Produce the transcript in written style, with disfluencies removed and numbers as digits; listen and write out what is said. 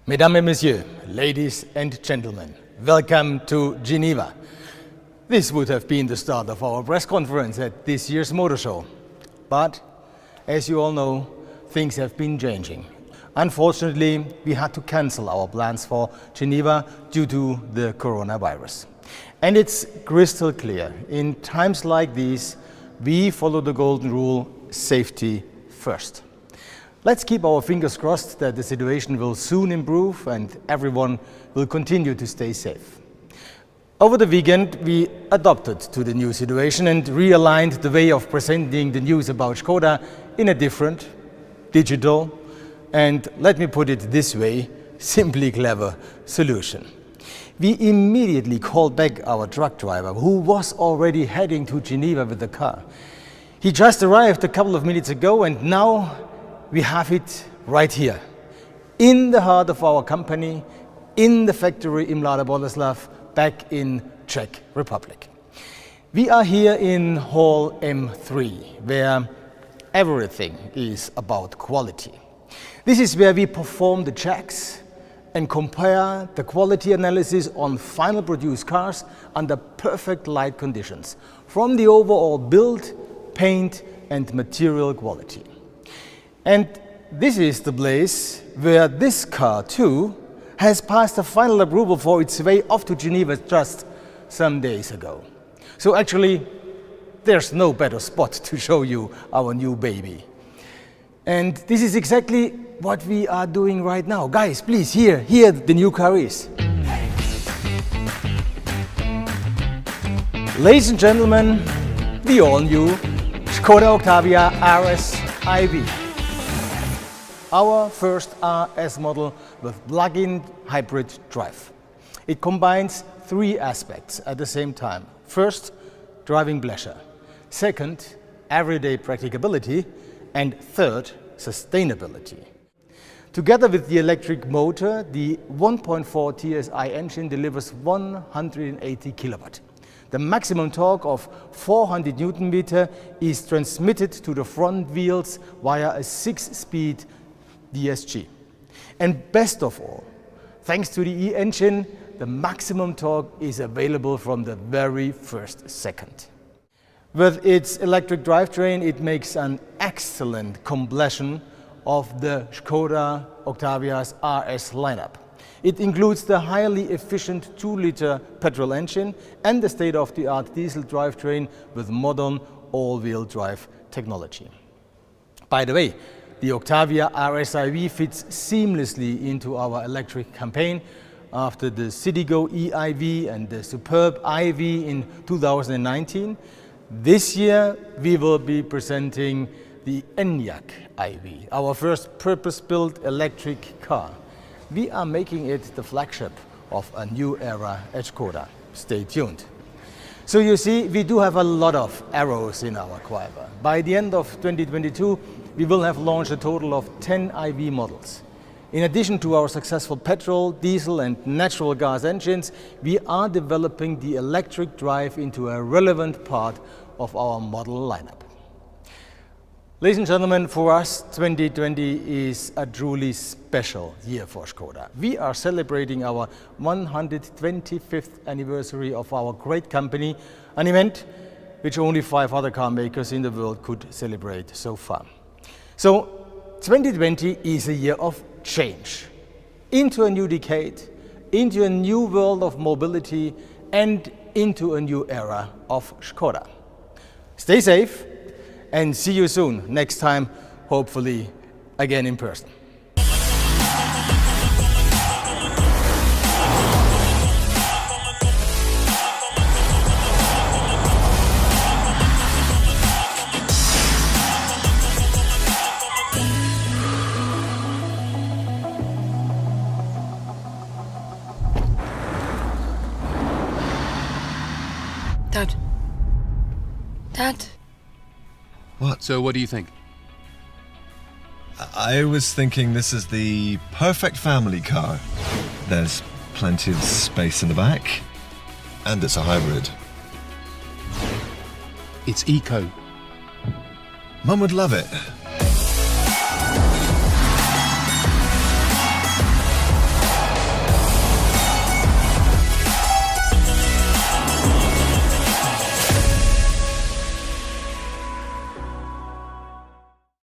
Mesdames et Messieurs, ladies and gentlemen, welcome to Geneva. This would have been the start of our press conference at this year's motor show. But, as you all know, things have been changing. Unfortunately, we had to cancel our plans for Geneva due to the coronavirus. And it's crystal clear, in times like these, we follow the golden rule, safety first. Let's keep our fingers crossed that the situation will soon improve and everyone will continue to stay safe. Over the weekend, we adapted to the new situation and realigned the way of presenting the news about Škoda in a different, digital, and let me put it this way, simply clever solution. We immediately called back our truck driver, who was already heading to Geneva with the car. He just arrived a couple of minutes ago and now we have it right here, in the heart of our company, in the factory in Mladá Boleslav, back in Czech Republic. We are here in Hall M3, where everything is about quality. This is where we perform the checks and compare the quality analysis on final produced cars under perfect light conditions, from the overall build, paint and material quality. And this is the place where this car too has passed a final approval for its way off to Geneva just some days ago. So actually, there's no better spot to show you our new baby. And this is exactly what we are doing right now. Guys, please, here the new car is. Ladies and gentlemen, the all-new Škoda Octavia RS IV. Our first RS model with plug-in hybrid drive. It combines three aspects at the same time. First, driving pleasure. Second, everyday practicability. And third, sustainability. Together with the electric motor, the 1.4 TSI engine delivers 180 kilowatt. The maximum torque of 400 Newton meter is transmitted to the front wheels via a 6-speed DSG. And best of all, thanks to the E-engine, the maximum torque is available from the very first second. With its electric drivetrain, it makes an excellent completion of the Škoda Octavia's RS lineup. It includes the highly efficient 2-liter petrol engine and the state-of-the-art diesel drivetrain with modern all-wheel drive technology. By the way, the Octavia RS IV fits seamlessly into our electric campaign after the Citigo e-IV and the Superb IV in 2019. This year we will be presenting the ENIAC IV, our first purpose-built electric car. We are making it the flagship of a new era at Škoda. Stay tuned. So you see, we do have a lot of arrows in our quiver. By the end of 2022, we will have launched a total of 10 IV models. In addition to our successful petrol, diesel and natural gas engines, we are developing the electric drive into a relevant part of our model lineup. Ladies and gentlemen, for us, 2020 is a truly special year for Škoda. We are celebrating our 125th anniversary of our great company, an event which only 5 other car makers in the world could celebrate so far. So, 2020 is a year of change, into a new decade, into a new world of mobility, and into a new era of Škoda. Stay safe and see you soon, next time, hopefully again in person. Dad? What? So what do you think? I was thinking this is the perfect family car. There's plenty of space in the back, and it's a hybrid. It's eco. Mum would love it.